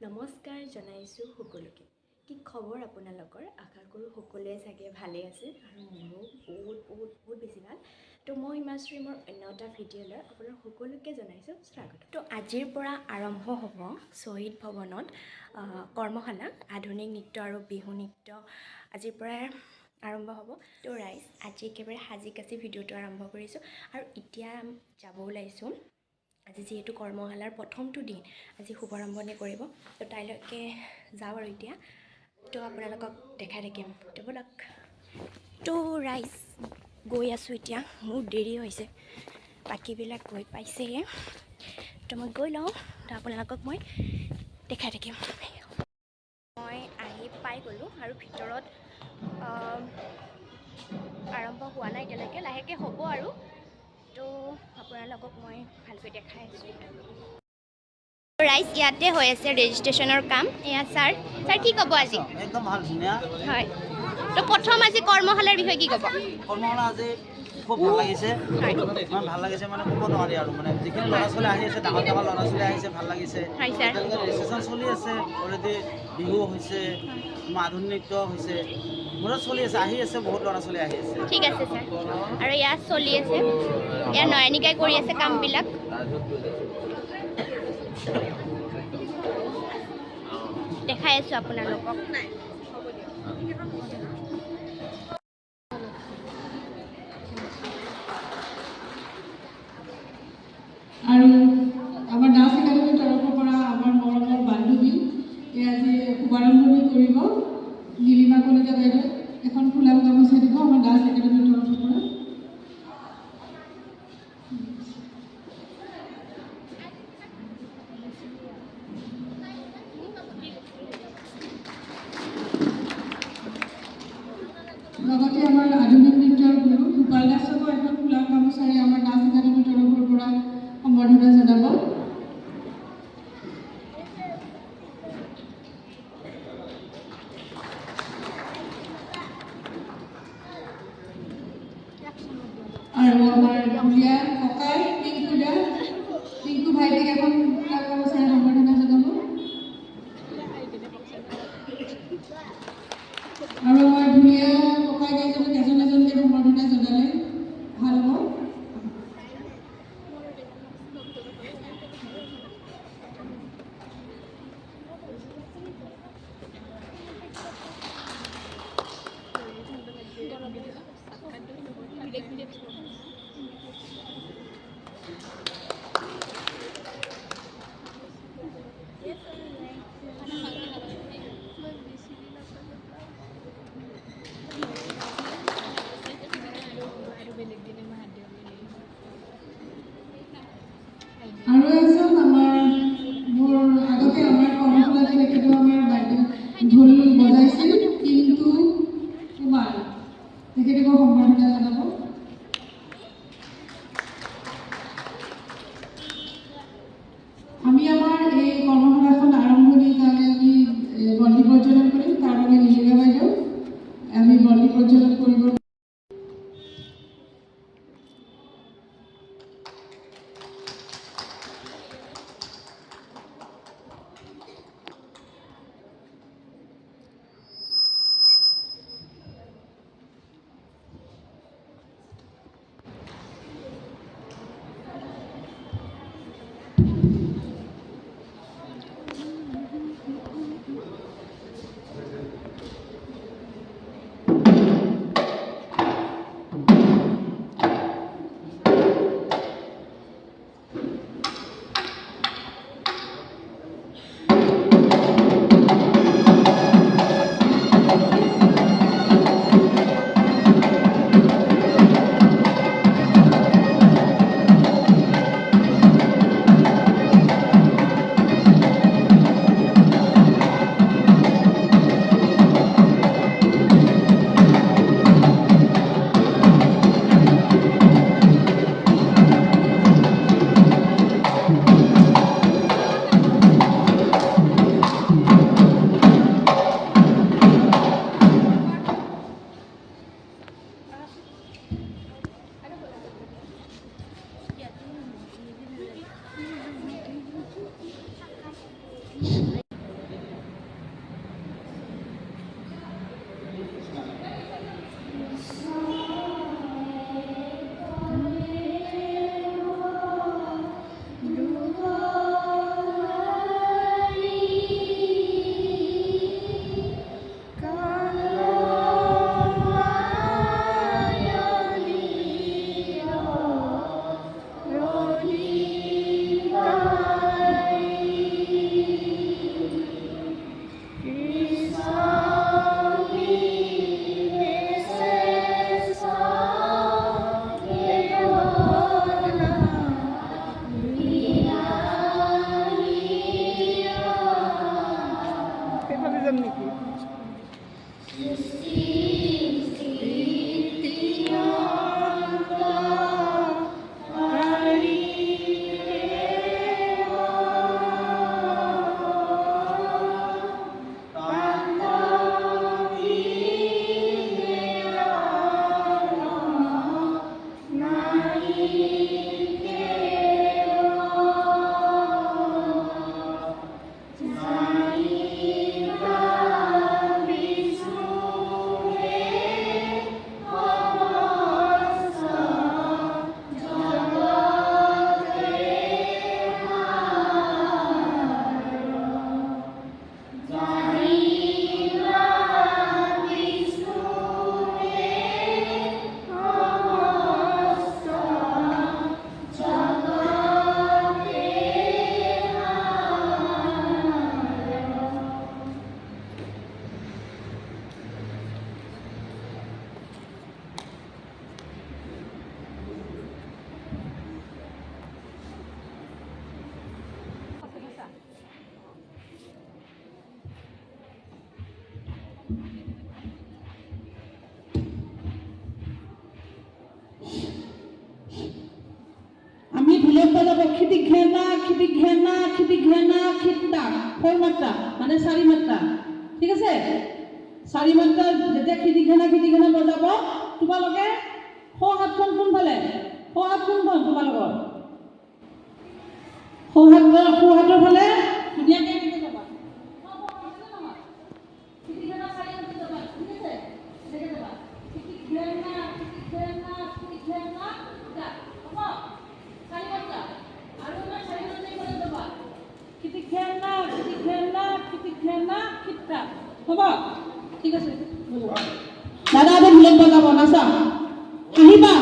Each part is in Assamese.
নমস্কাৰ জনাইছোঁ সকলোকে। কি খবৰ আপোনালোকৰ? আশা কৰোঁ সকলোৱে চাগে ভালে আছে আৰু মোৰো বহুত বেছি ভাল। তো মই হিমাশ্ৰী মোৰ অন্য এটা ভিডিঅ'লৈ আপোনাৰ সকলোকে জনাইছোঁ স্বাগতম। তো আজিৰ পৰা আৰম্ভ হ'ব শ্বহীদ ভৱনত কৰ্মশালা আধুনিক নৃত্য আৰু বিহু নৃত্য আজিৰ পৰাই আৰম্ভ হ'ব। তো ৰাইজ আজি একেবাৰে সাজি কাচি ভিডিঅ'টো আৰম্ভ কৰিছোঁ আৰু এতিয়া যাব ওলাইছোঁ। আজি যিহেতু কৰ্মশালাৰ প্ৰথমটো দিন, আজি শুভাৰম্ভণি কৰিব, তো তাইলৈকে যাওঁ আৰু এতিয়া তো আপোনালোকক দেখাই থাকিম। তো ব'লক। তো ৰাইজ গৈ আছোঁ এতিয়া, মোৰ দেৰি হৈছে, বাকীবিলাক গৈ পাইছেহে। তো মই গৈ লওঁ, তো আপোনালোকক মই দেখাই থাকিম। মই আহি পাই গ'লোঁ আৰু ভিতৰত আৰম্ভ হোৱা নাই এতিয়ালৈকে, লাহেকৈ হ'ব আৰু। তো আপোনালোকক মই ভালকৈ দেখাই আছোঁ। ৰাইজ ইয়াতে হৈ আছে ৰেজিষ্ট্ৰেশ্যনৰ কাম। এয়া ছাৰ কি ক'ব আজি? একদম ভাল, ধুনীয়া। হয়, তো প্ৰথম আজি কৰ্মশালাৰ বিষয়ে কি ক'ব? কৰ্মশালা আজি খুব ভাল লাগিছে। ইমান ভাল লাগিছে মানে ক'ব নোৱাৰি আৰু, মানে যিখিনি ল'ৰা ছোৱালী আহি আছে, ডাঙৰ ডাঙৰ ল'ৰা ছোৱালী আহিছে, ভাল লাগিছে। এতিয়ালৈকে ৰেজিষ্ট্ৰেশ্যন চলি আছে, অলৰেডি বিহু হৈছে, আধুনিক নৃত্য হৈছে, মোৰত চলি আছে, আহি আছে, বহুত ল'ৰা ছোৱালী আহি আছে। ঠিক আছে ছাৰ। আৰু ইয়াত চলি আছে, ইয়াৰ নয়নিকাই কৰি আছে কামবিলাক। দেখাই আছোঁ আপোনালোকক। আৰু আমাৰ ডান্স একাডেমীৰ তৰফৰ পৰা আমাৰ মৰমৰ বান্ধৱী আজি শুভাৰম্ভণি কৰিব নীলিমা কলিতা বাইদেউ। এখন ফুলাম গামোচা দিব আমাৰ ডান্স একাডেমীৰ তৰফৰ পৰা। লগতে আমাৰ আধুনিক নৃত্যৰ গুৰু গোপাল দাসকো এখন ফুলাম গামোচাৰে আমাৰ ডান্স একাডেমীৰ তৰফৰ পৰা সম্বৰ্ধনা জনাব। আৰু আমাৰ ভুলীয়া ককাই পিংকু ভাইটিক এখন ফুলাম গামোচাৰে সম্বৰ্ধনা জনাব। আৰু আমাৰ ভুলীয়া ককাই কেইজনক এজন এজনকৈ সম্বৰ্ধনা জনালে ভাল হ'ব। আৰু এজন আমাৰ মোৰ আগতে আমাৰ কৰ্মশালাত তেখেতে আমাৰ বাইদেউ ঢোল বজাইছিল, কিন্তু কুমাৰ তেখেতকো সম্বৰ্ধনা জনাব। আমি আমাৰ এই কৰ্মশালাখন আৰম্ভণিৰ কাৰণে আমি বন্তি প্ৰজ্বলন কৰিম, তাৰ বাবে নীলিমা বাইদেউ আমি বন্তি প্ৰজ্বলন কৰিব। গান নেকি? আমি ঢোলক বাজাব খিটি ঘেনা খিটি ঘেনা খিটি ঘেনা খিটা ফ'ৰ মাত্ৰা মানে 4 মাত্ৰা ঠিক আছে 4 মাত্ৰা যেতিয়া খিটি ঘেনা বজাব তোমালোকে সো হাতখন কোনফালে সো হাত কোনখন তোমালোকৰ সো হাতৰ ফালে ধুনীয়াকৈ এনেকৈ যাবা খিটি ঘেনা 4 মাত্ৰা যাবা ঠিক আছে এনেকৈ যাবা খিটি ঘেনা যা হ'ব হ'ব ঠিক আছে দাদা আবে ঢোলক বজাব নাচা আহিবা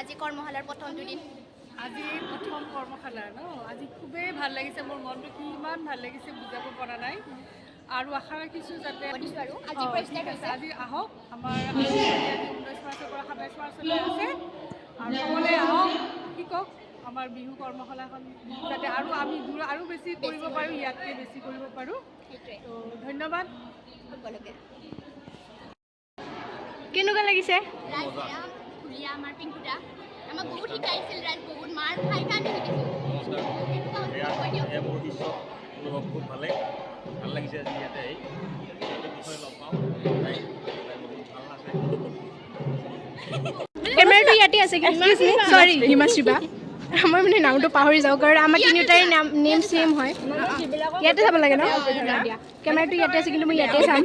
আজি কৰ্মশালাৰ প্ৰথম দুদিন আজি প্ৰথম কৰ্মশালা ন আজি খুবেই ভাল লাগিছে মোৰ মনটো কিমান ভাল লাগিছে বুজাব পৰা নাই আৰু আশা ৰাখিছোঁ যাতে আজি আহক আমাৰ 19 মাৰ্চৰ পৰা 27 মাৰ্চলৈ আছে আৰু সকলোৱে আহক শিকক আমাৰ বিহু কৰ্মশালাখন যাতে আৰু আমি আৰু বেছি কৰিব পাৰোঁ ইয়াতকৈ বেছি কৰিব পাৰোঁ তো ধন্যবাদ সকলোকে কেনেকুৱা লাগিছে ধুনীয়া আমাৰ পিংকুদা আমাক বহুত শিকাইছিল ৰাজ বহুত মাৰ খাই কাৰণে শিকিছোঁ নমস্কাৰ মোৰ শিষ্য অনুভৱ খুব ভাল লাগিছে আজি ইয়াতে আহি বিষয়ে লগ পাওঁ তাই বহুত ভাল আছে কেমেৰাটো ইয়াতে আছে সৰি হিমাশ্ৰী বা মই মানে নামটো পাহৰি যাওঁ কাৰণ আমাৰ তিনিওটাৰে নেম ছেম হয় ইয়াতে চাব লাগে ন কেমেৰাটো ইয়াতে আছে কিন্তু মই ইয়াতে চাম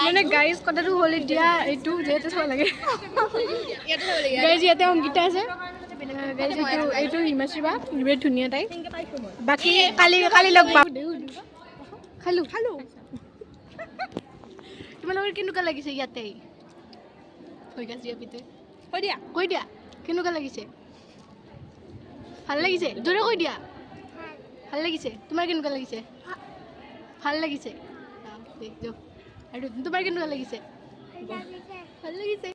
মানে গাইজ কথাটো হ'ল এতিয়া এইটো যিহেতু চাব লাগে গাইজ ইয়াতে অংকিতা আছে গাইজ এইটো হিমাশ্ৰী বা বিৰাট ধুনীয়া তাই বাকী কালি লগ পাম খালোঁ তোমালোকৰ কেনেকুৱা লাগিছে ইয়াতে কৈ দিয়া কেনেকুৱা লাগিছে ভাল লাগিছে জোৰে কৈ দিয়া ভাল লাগিছে তোমাৰ কেনেকুৱা লাগিছে ভাল লাগিছে আৰু তোমাৰ কেনেকুৱা লাগিছে ভাল লাগিছে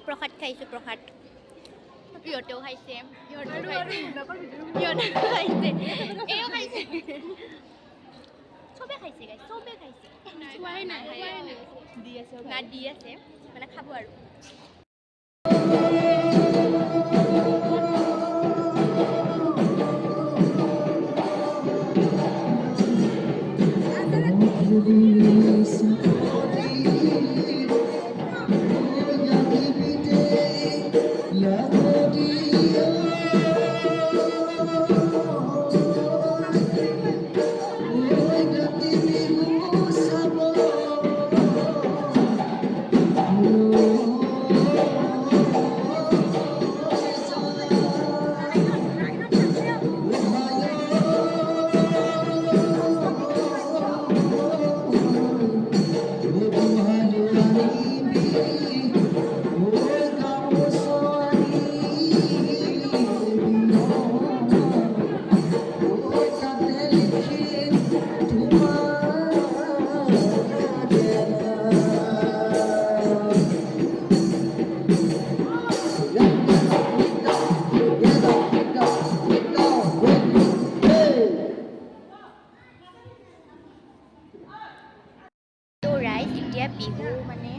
প্ৰসাদ খাইছোঁ প্ৰসাদ ইহঁতেও খাইছে এও খাইছে চবে খাইছে গাইছ চবে খাইছে দি আছে মানে খাব আৰু এতিয়া বিহু মানে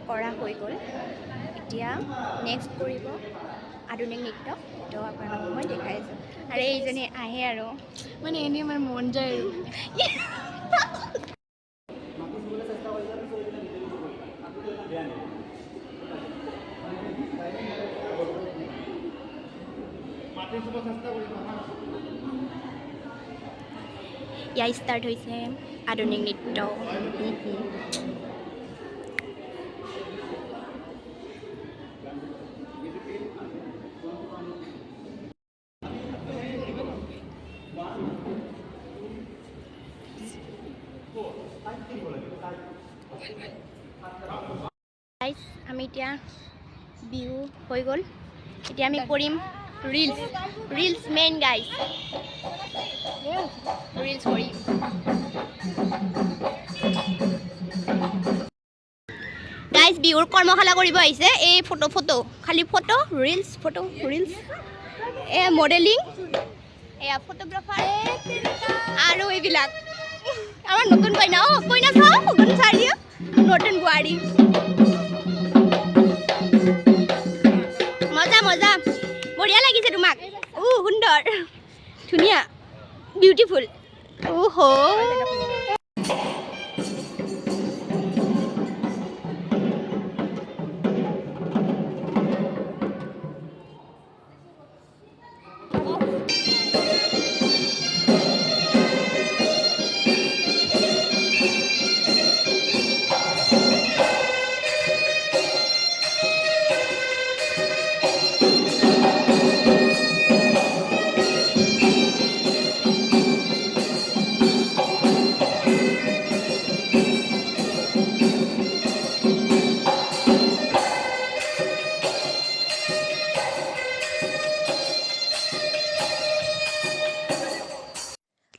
কৰা হৈ গ'ল এতিয়া নেক্সট কৰিব আধুনিক নৃত্য তো আপোনালোকক মই দেখাই আছোঁ আৰু এইজনী আহে আৰু মানে এনেই আমাৰ মন যায় আৰু ইয়াৰ ষ্টাৰ্ট হৈছে আধুনিক নৃত্য গাইজ আমি এতিয়া বিহু হৈ গ'ল এতিয়া আমি কৰিম ৰিলছ মেইন গাইজ ৰিলছ কৰিম গাইজ বিহুৰ কৰ্মশালা কৰিব আহিছে এই ফটো খালি ফটো ৰিলছ এ মডেলিং এয়া ফটোগ্ৰাফাৰ আৰু এইবিলাক আমাৰ নতুন কইনা চাওঁ নতুন চাৰি নতুন বোৱাৰী মজা বঢ়িয়া লাগিছে তোমাক সুন্দৰ ধুনীয়া বিউটিফুল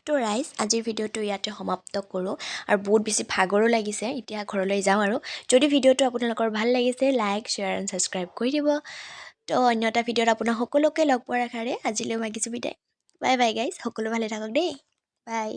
তো ৰাইজ আজিৰ ভিডিঅ'টো ইয়াতে সমাপ্ত কৰোঁ আৰু বহুত বেছি ভাগৰো লাগিছে এতিয়া ঘৰলৈ যাওঁ আৰু যদি ভিডিঅ'টো আপোনালোকৰ ভাল লাগিছে লাইক শ্বেয়াৰ এণ্ড ছাবস্ক্ৰাইব কৰি দিব তো অন্য এটা ভিডিঅ'ত আপোনাক সকলোকে লগ পোৱাৰ আশাৰে আজিলৈ মাগিছোঁ বিদায় বাই বাই গাইজ সকলো ভালে থাকক দেই বাই